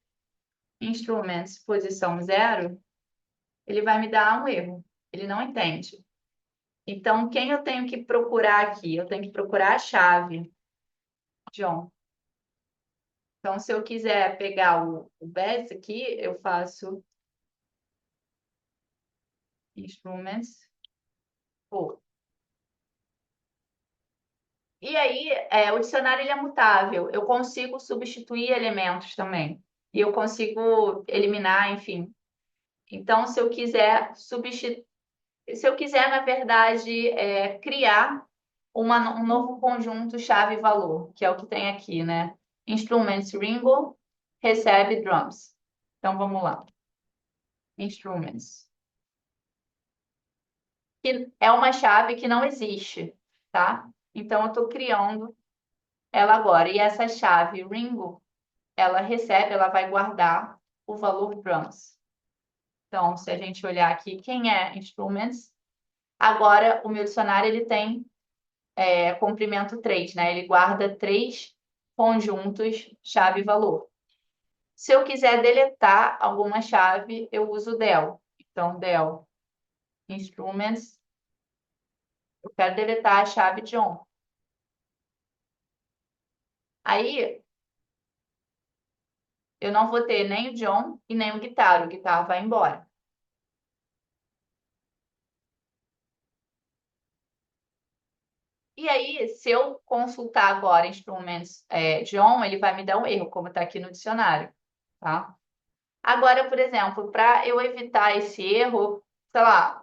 instruments posição 0, ele vai me dar um erro. Ele não entende. Então, quem eu tenho que procurar aqui? Eu tenho que procurar a chave, John. Então, se eu quiser pegar o BES aqui, eu faço instruments. Pô. E aí, o dicionário ele é mutável. Eu consigo substituir elementos também. E eu consigo eliminar, enfim. Então, se eu quiser substituir, se eu quiser, na verdade, criar um novo conjunto chave-valor, que é o que tem aqui, né? Instruments Ringo recebe drums. Então, vamos lá. Instruments. Que é uma chave que não existe, tá? Então, eu estou criando ela agora. E essa chave Ringo, ela recebe, ela vai guardar o valor drums. Então, se a gente olhar aqui, quem é instruments? Agora, o meu dicionário, ele tem comprimento 3, né? Ele guarda 3 conjuntos chave-valor. Se eu quiser deletar alguma chave, eu uso del. Então, del instruments, eu quero deletar a chave John. Aí, eu não vou ter nem o John e nem o guitar. O guitar vai embora. E aí, se eu consultar agora instrumentos John, ele vai me dar um erro, como está aqui no dicionário, tá? Agora, por exemplo, para eu evitar esse erro, sei lá,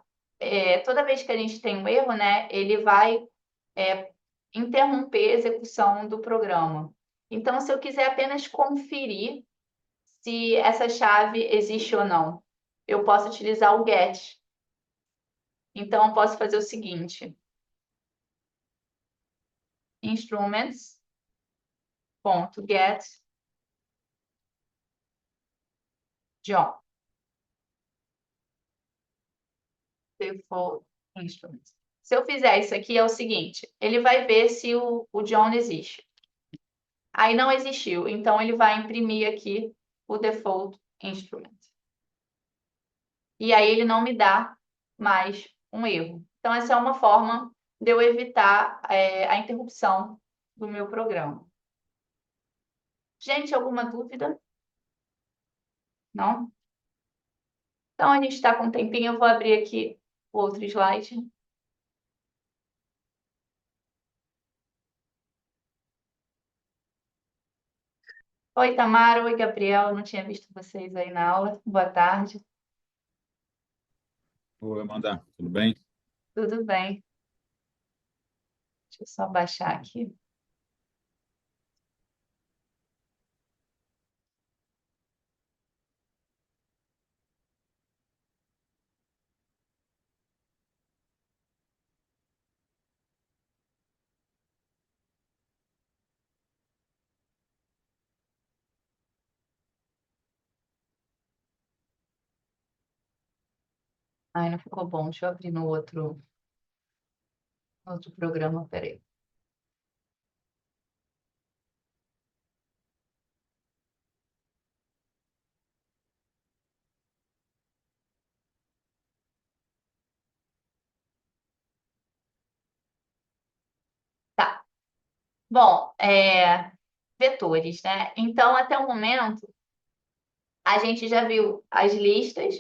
toda vez que a gente tem um erro, né, ele vai interromper a execução do programa. Então, se eu quiser apenas conferir se essa chave existe ou não, eu posso utilizar o get. Então, eu posso fazer o seguinte: instruments.get John. Default instruments. Se eu fizer isso aqui, é o seguinte: ele vai ver se o John existe. Aí não existiu, então ele vai imprimir aqui o default instrument. E aí ele não me dá mais um erro. Então, essa é uma forma de eu evitar a interrupção do meu programa. Gente, alguma dúvida? Não? Então, a gente está com um tempinho, eu vou abrir aqui o outro slide. Oi, Tamara. Oi, Gabriel. Não tinha visto vocês aí na aula. Boa tarde. Oi, Amanda, tudo bem? Tudo bem? Deixa eu só baixar aqui. Ai, não ficou bom. Deixa eu abrir no outro programa. Peraí. Tá. Bom, vetores, né? Então, até o momento, a gente já viu as listas,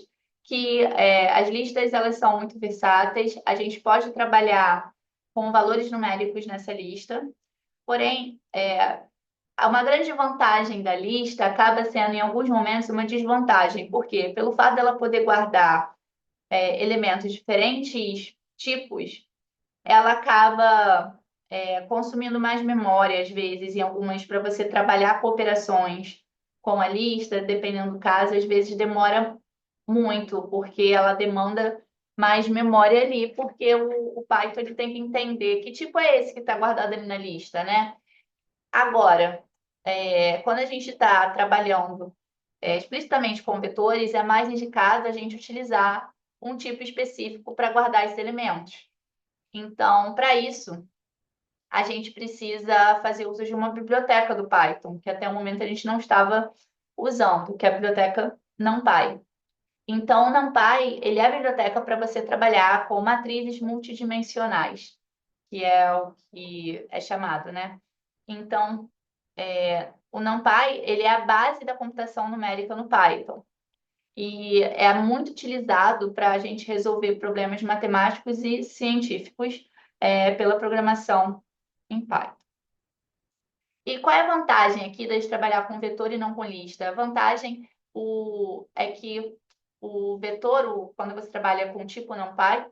que as listas elas são muito versáteis. A gente pode trabalhar com valores numéricos nessa lista, porém, uma grande vantagem da lista acaba sendo, em alguns momentos, uma desvantagem. Por quê? Pelo fato dela poder guardar elementos de diferentes tipos, ela acaba consumindo mais memória, às vezes, em algumas, para você trabalhar cooperações com a lista, dependendo do caso, às vezes demora muito, porque ela demanda mais memória ali, porque o Python ele tem que entender que tipo é esse que está guardado ali na lista, né? Agora, quando a gente está trabalhando explicitamente com vetores, é mais indicado a gente utilizar um tipo específico para guardar esses elementos. Então, para isso, a gente precisa fazer uso de uma biblioteca do Python, que até o momento a gente não estava usando, que é a biblioteca NumPy. Então, o NumPy, ele é a biblioteca para você trabalhar com matrizes multidimensionais, que é o que é chamado, né? Então, o NumPy, ele é a base da computação numérica no Python. E é muito utilizado para a gente resolver problemas matemáticos e científicos pela programação em Python. E qual é a vantagem aqui de trabalhar com vetor e não com lista? A vantagem é que o vetor, quando você trabalha com tipo NumPy,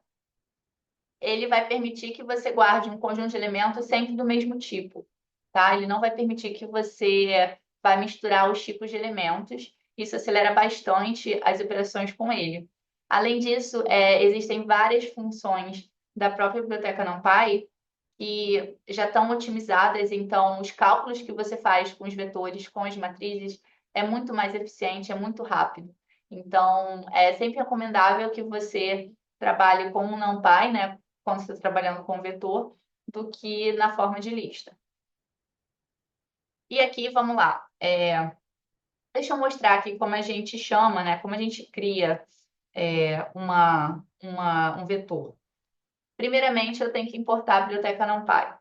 ele vai permitir que você guarde um conjunto de elementos sempre do mesmo tipo, tá? Ele não vai permitir que você vá misturar os tipos de elementos. Isso acelera bastante as operações com ele. Além disso, existem várias funções da própria biblioteca NumPy que já estão otimizadas, então os cálculos que você faz com os vetores, com as matrizes, é muito mais eficiente, é muito rápido. Então, é sempre recomendável que você trabalhe com o NumPy, né, quando você está trabalhando com vetor, do que na forma de lista. E aqui, vamos lá. Deixa eu mostrar aqui como a gente chama, né, como a gente cria um vetor. Primeiramente, eu tenho que importar a biblioteca NumPy.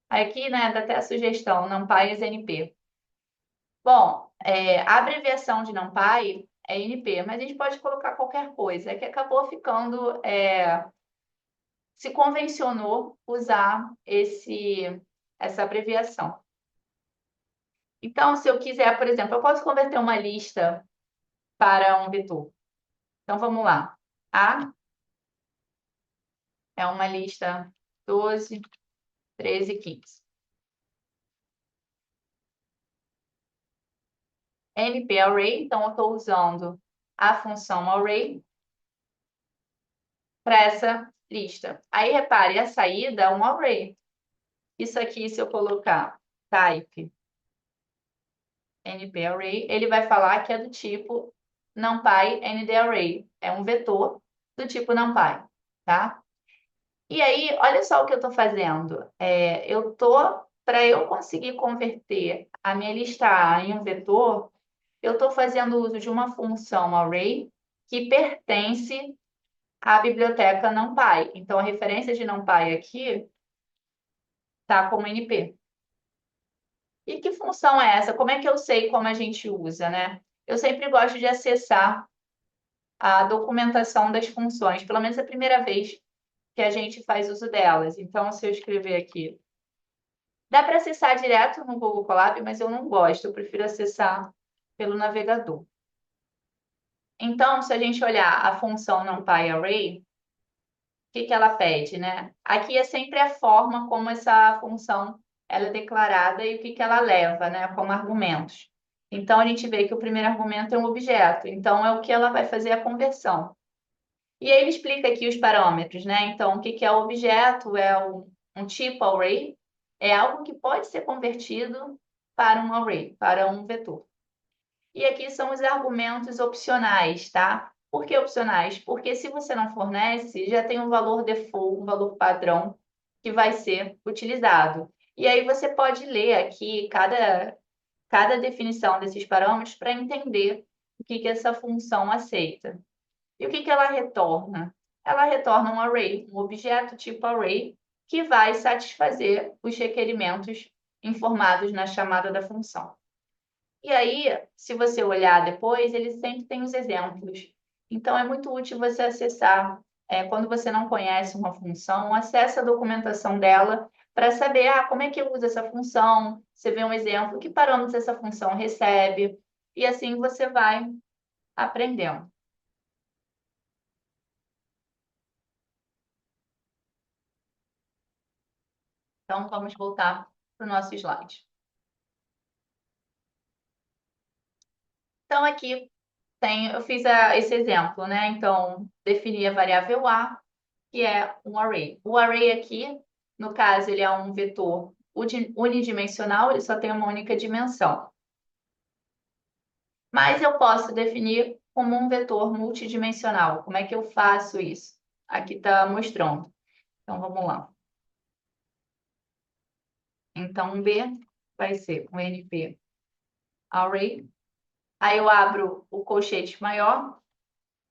Aqui, né, dá até a sugestão, NumPy é NP. Bom, a abreviação de NumPy é NP, mas a gente pode colocar qualquer coisa. É que acabou ficando, se convencionou usar essa abreviação. Então, se eu quiser, por exemplo, eu posso converter uma lista para um vetor. Então, vamos lá. A é uma lista 12, 13, 15. NP Array, então eu estou usando a função array para essa lista. Aí, repare, a saída é um array. Isso aqui, se eu colocar type NP Array, ele vai falar que é do tipo NumPy ND Array. É um vetor do tipo NumPy, tá? E aí, olha só o que eu estou fazendo. Para eu conseguir converter a minha lista A em um vetor, eu estou fazendo uso de uma função array que pertence à biblioteca NumPy. Então, a referência de NumPy aqui está como NP. E que função é essa? Como é que eu sei como a gente usa, né? Eu sempre gosto de acessar a documentação das funções, pelo menos a primeira vez que a gente faz uso delas. Então, se eu escrever aqui, dá para acessar direto no Google Colab, mas eu não gosto, eu prefiro acessar pelo navegador. Então, se a gente olhar a função NumPy Array, o que ela pede, né? Aqui é sempre a forma como essa função ela é declarada e o que ela leva, né, como argumentos. Então, a gente vê que o primeiro argumento é um objeto, então é o que ela vai fazer a conversão. E aí ele explica aqui os parâmetros, né? Então, o que é o objeto? É um tipo array, é algo que pode ser convertido para um array, para um vetor. E aqui são os argumentos opcionais, tá? Por que opcionais? Porque se você não fornece, já tem um valor default, um valor padrão que vai ser utilizado. E aí você pode ler aqui cada definição desses parâmetros para entender o que essa função aceita. E o que ela retorna? Ela retorna um array, um objeto tipo array, que vai satisfazer os requerimentos informados na chamada da função. E aí, se você olhar depois, ele sempre tem os exemplos. Então, é muito útil você acessar, quando você não conhece uma função, acesse a documentação dela para saber como é que eu uso essa função, você vê um exemplo, que parâmetros essa função recebe, e assim você vai aprendendo. Então, vamos voltar para o nosso slide. Então, aqui eu fiz esse exemplo, né? Então, defini a variável A, que é um array. O array aqui, no caso, ele é um vetor unidimensional, ele só tem uma única dimensão. Mas eu posso definir como um vetor multidimensional. Como é que eu faço isso? Aqui está mostrando. Então, vamos lá. Então, B vai ser um NP array. Aí eu abro o colchete maior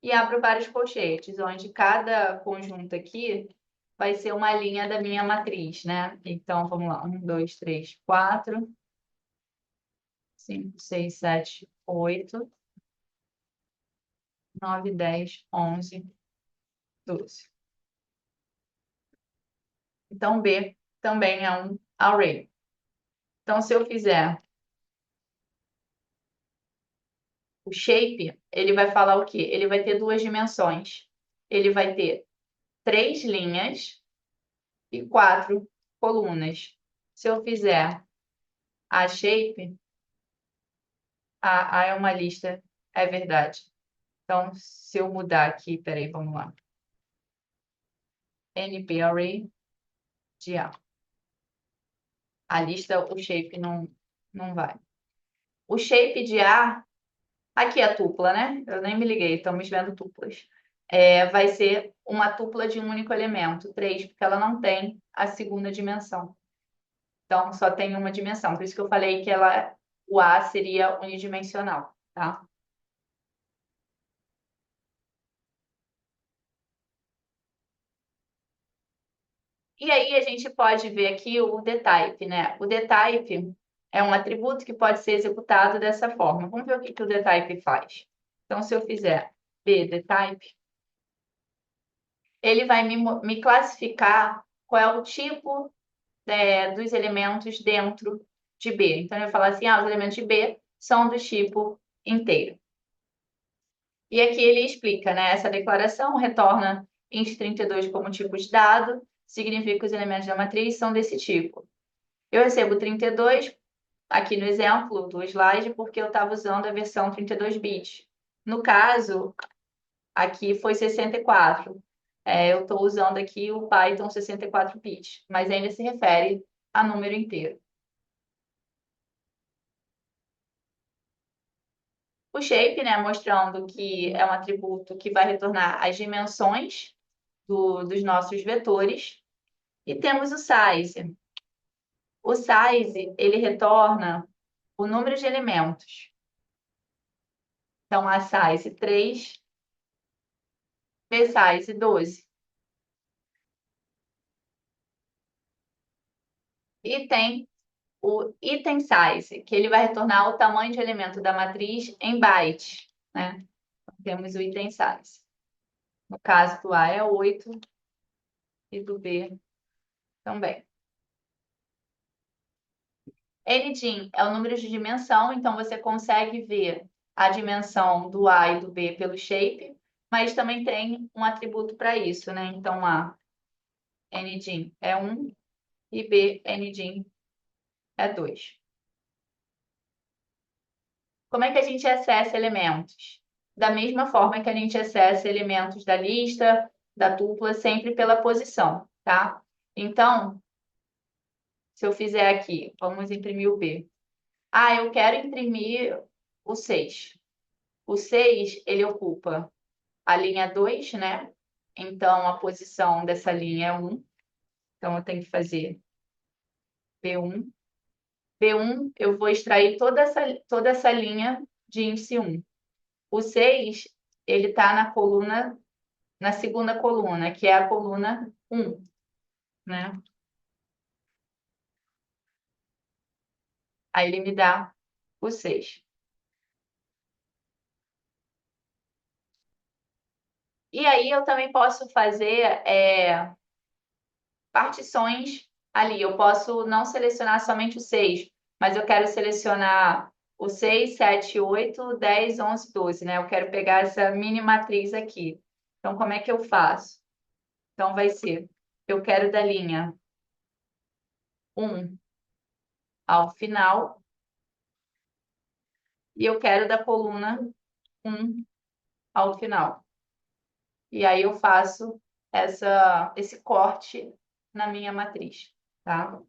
e abro vários colchetes, onde cada conjunto aqui vai ser uma linha da minha matriz, né? Então, vamos lá. 1, 2, 3, 4, 5, 6, 7, 8, 9, 10, 11, 12. Então, B também é um array. Então, se eu fizer o shape, ele vai falar o quê? Ele vai ter duas dimensões. Ele vai ter 3 linhas e 4 colunas. Se eu fizer a shape, a é uma lista, é verdade. Então, se eu mudar aqui, peraí, vamos lá. NP Array de A. A lista, o shape não vai. O shape de A, aqui é a tupla, né? Eu nem me liguei, estamos vendo tuplas. Vai ser uma tupla de um único elemento, 3, porque ela não tem a segunda dimensão. Então, só tem uma dimensão. Por isso que eu falei que o A seria unidimensional, tá? E aí a gente pode ver aqui o dtype, né? O dtype é um atributo que pode ser executado dessa forma. Vamos ver o que o dtype faz. Então, se eu fizer bdtype, ele vai me classificar qual é o tipo dos elementos dentro de B. Então, eu vou falar assim, os elementos de B são do tipo inteiro. E aqui ele explica, né? Essa declaração retorna int 32 como tipo de dado, significa que os elementos da matriz são desse tipo. Eu recebo 32 aqui no exemplo do slide porque eu estava usando a versão 32 bits. No caso, aqui foi 64. Eu estou usando aqui o Python 64 bits, mas ainda se refere a número inteiro. O shape, né, mostrando que é um atributo que vai retornar as dimensões dos nossos vetores. E temos o size. O size, ele retorna o número de elementos. Então, a size 3, b size 12. E tem o item size, que ele vai retornar o tamanho de elemento da matriz em bytes, né? Temos o item size. No caso do A é 8 e do B também. NDIN é o número de dimensão, então você consegue ver a dimensão do A e do B pelo shape, mas também tem um atributo para isso, né? Então, A, NDIN é 1 e B, NDIN é 2. Como é que a gente acessa elementos? Da mesma forma que a gente acessa elementos da lista, da tupla, sempre pela posição, tá? Então, se eu fizer aqui, vamos imprimir o B. Eu quero imprimir o 6. O 6, ele ocupa a linha 2, né? Então, a posição dessa linha é 1. Então, eu tenho que fazer B1. B1, eu vou extrair toda essa linha de índice 1. O 6, ele está na segunda coluna, que é a coluna 1, né? Aí ele me dá o 6. E aí eu também posso fazer partições ali. Eu posso não selecionar somente o 6, mas eu quero selecionar o 6, 7, 8, 10, 11, 12, né? Eu quero pegar essa mini matriz aqui. Então, como é que eu faço? Então, vai ser, eu quero da linha 1 ao final e eu quero da coluna 1 ao final. E aí eu faço esse corte na minha matriz, tá?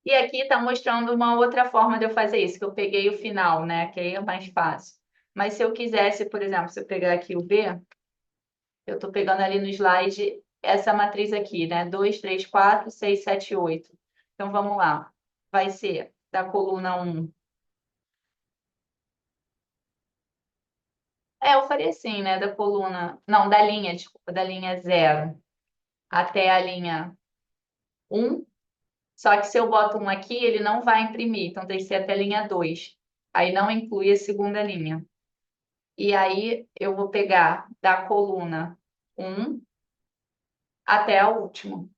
E aqui está mostrando uma outra forma de eu fazer isso, que eu peguei o final, né? Que aí é mais fácil. Mas se eu quisesse, por exemplo, se eu pegar aqui o B, eu estou pegando ali no slide essa matriz aqui, né? 2, 3, 4, 6, 7, 8. Então, vamos lá. vai ser da coluna 1. Eu faria assim, né? Da coluna. Não, da linha, desculpa, da linha 0 até a linha 1. Só que se eu boto um aqui, ele não vai imprimir. Então tem que ser até a linha 2. Aí não inclui a segunda linha. E aí eu vou pegar da coluna 1 até a última.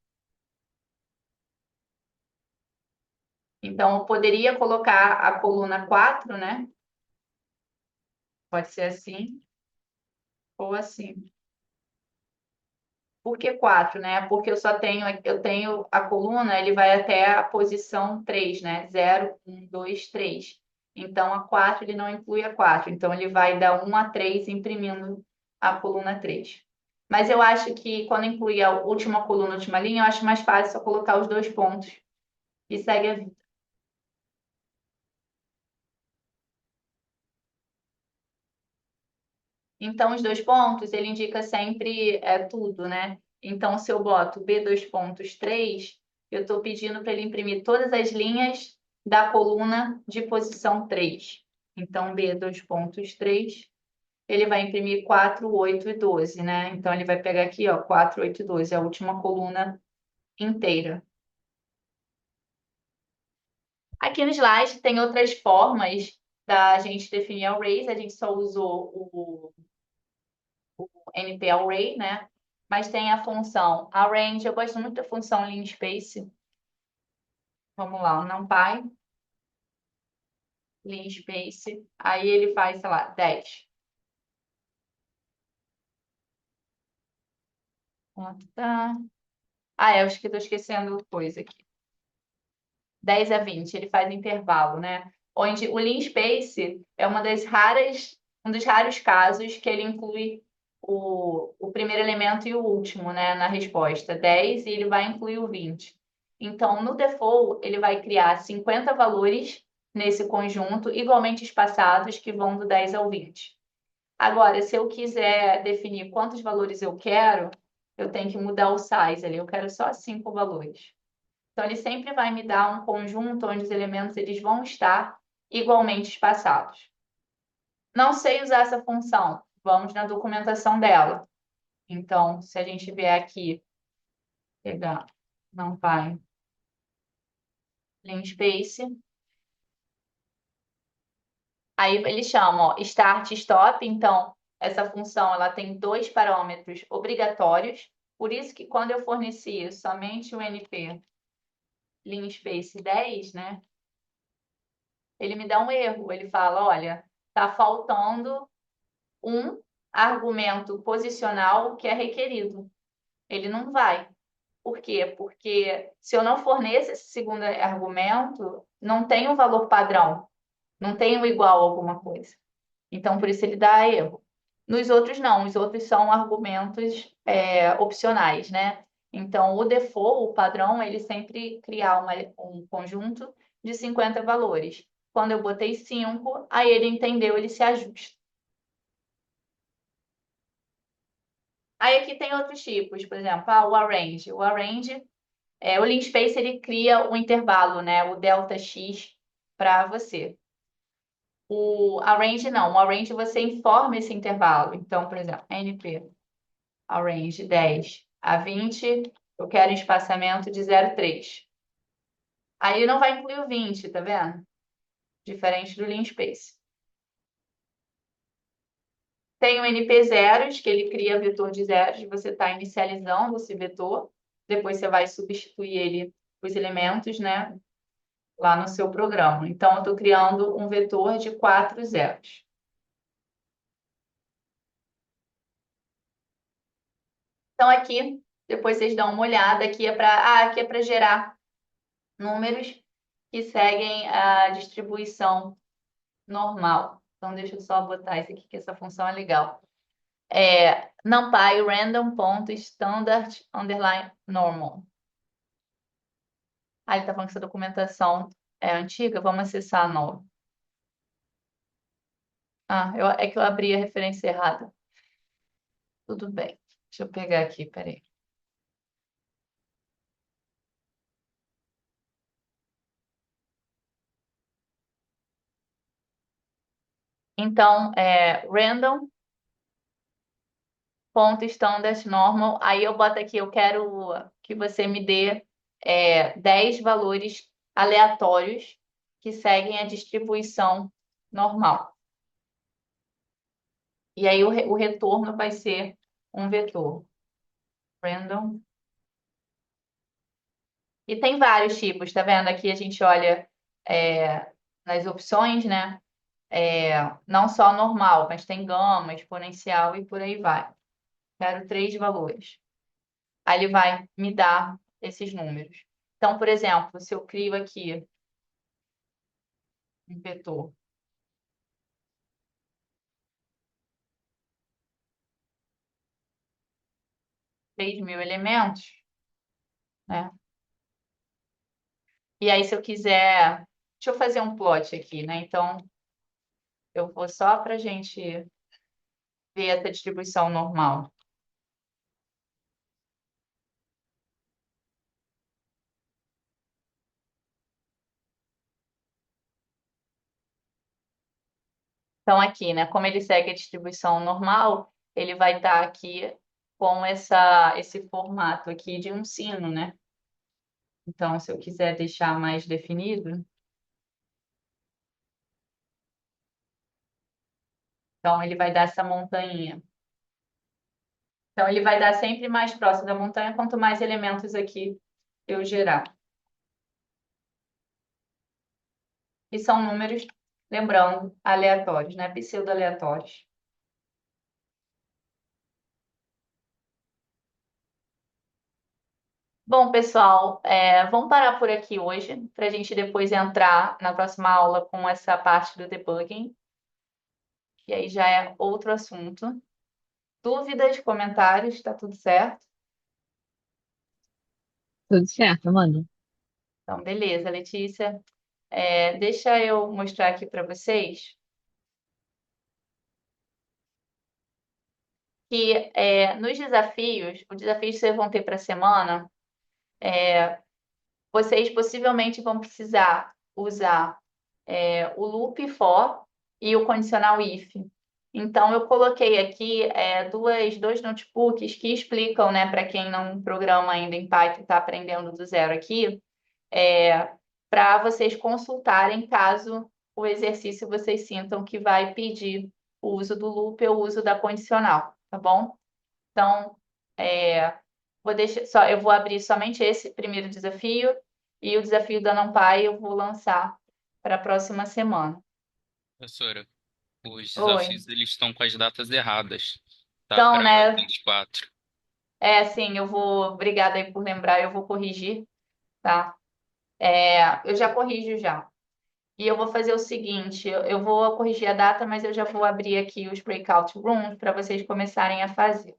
Então eu poderia colocar a coluna 4, né? Pode ser assim ou assim. Por que 4, né? Porque eu tenho a coluna, ele vai até a posição 3, né? 0, 1, 2, 3. Então, a 4 ele não inclui a 4. Então, ele vai da 1 a 3 imprimindo a coluna 3. Mas eu acho que quando inclui a última coluna, a última linha, eu acho mais fácil só colocar os 2 pontos e segue a vida. Então, os 2 pontos, ele indica sempre tudo, né? Então, se eu boto B2 pontos 3, eu estou pedindo para ele imprimir todas as linhas da coluna de posição 3. Então, B2 pontos 3, ele vai imprimir 4, 8 e 12, né? Então, ele vai pegar aqui, ó, 4, 8 e 12, a última coluna inteira. Aqui no slide tem outras formas da gente definir arrays, a gente só usou o NP Array, né? Mas tem a função arrange. Eu gosto muito da função linspace. Vamos lá, o NumPy, linspace. Aí ele faz, sei lá, 10. Quanto tá? Eu acho que estou esquecendo coisa aqui. 10 a 20, ele faz intervalo, né? Onde o linspace é um dos raros casos que ele inclui o primeiro elemento e o último, né, na resposta, 10, e ele vai incluir o 20. Então, no default, ele vai criar 50 valores nesse conjunto, igualmente espaçados, que vão do 10 ao 20. Agora, se eu quiser definir quantos valores eu quero, eu tenho que mudar o size ali, eu quero só 5 valores. Então, ele sempre vai me dar um conjunto onde os elementos eles vão estar igualmente espaçados. Não sei usar essa função. Vamos na documentação dela. Então, se a gente vier aqui, pegar, não vai, linspace, aí ele chama, ó, start e stop. Então, essa função ela tem 2 parâmetros obrigatórios. Por isso que quando eu forneci somente o NP linspace 10, né? Ele me dá um erro. Ele fala, olha, está faltando um argumento posicional que é requerido. Ele não vai. Por quê? Porque se eu não forneço esse segundo argumento, não tem um valor padrão, não tem um igual a alguma coisa. Então, por isso ele dá erro. Nos outros, não. Os outros são argumentos opcionais, né? Então, o default, o padrão, ele sempre criar um conjunto de 50 valores. Quando eu botei 5, aí ele entendeu, ele se ajusta. Aí aqui tem outros tipos, por exemplo, o arrange. O arrange, o linspace, ele cria um intervalo, né? O delta x para você. O arrange não. O arrange você informa esse intervalo. Então, por exemplo, NP arrange 10 a 20, eu quero um espaçamento de 0,3. Aí não vai incluir o 20, tá vendo? Diferente do linspace. Tem o NP zeros, que ele cria vetor de zeros, você está inicializando esse vetor, depois você vai substituir ele, os elementos, né, lá no seu programa. Então, eu estou criando um vetor de 4 zeros. Então, aqui, depois vocês dão uma olhada, aqui é para gerar números que seguem a distribuição normal. Então, deixa eu só botar isso aqui, que essa função é legal. NumPy random ponto standard underline normal. Ele está falando que essa documentação é antiga, vamos acessar a nova. É que eu abri a referência errada. Tudo bem. Deixa eu pegar aqui, peraí. Então, random, ponto standard normal. Aí eu boto aqui, eu quero que você me dê 10 valores aleatórios que seguem a distribuição normal. E aí o retorno vai ser um vetor. Random. E tem vários tipos, tá vendo? Aqui a gente olha nas opções, né? Não só normal, mas tem gama, exponencial e por aí vai. Quero 3 valores. Aí ele vai me dar esses números. Então, por exemplo, se eu crio aqui um vetor 3.000 elementos, né? E aí, se eu quiser... Deixa eu fazer um plot aqui, né? Então, eu vou só para a gente ver essa distribuição normal. Então, aqui, né? Como ele segue a distribuição normal, ele vai estar aqui com esse formato aqui de um sino, né? Então, se eu quiser deixar mais definido, então ele vai dar essa montanha. Então, ele vai dar sempre mais próximo da montanha, quanto mais elementos aqui eu gerar. E são números, lembrando, aleatórios, né? Pseudo-aleatórios. Bom, pessoal, vamos parar por aqui hoje, para a gente depois entrar na próxima aula com essa parte do debugging, que aí já é outro assunto. Dúvidas, comentários, tá tudo certo? Tudo certo, Amanda. Então, beleza, Letícia. Deixa eu mostrar aqui para vocês que nos desafios, os desafios que vocês vão ter para a semana, vocês possivelmente vão precisar usar o loop for e o condicional if. Então, eu coloquei aqui dois notebooks que explicam, né, para quem não programa ainda em Python, está aprendendo do zero aqui, para vocês consultarem caso o exercício vocês sintam que vai pedir o uso do loop ou o uso da condicional, tá bom? Então, eu vou abrir somente esse primeiro desafio e o desafio da NumPy eu vou lançar para a próxima semana. Professora, os Oi. desafios eles estão com as datas erradas, tá? Então, Para né? 24. Sim, eu vou. Obrigada aí por lembrar, eu vou corrigir, tá? Eu já corrijo já. E eu vou fazer o seguinte: eu vou corrigir a data, mas eu já vou abrir aqui os breakout rooms para vocês começarem a fazer.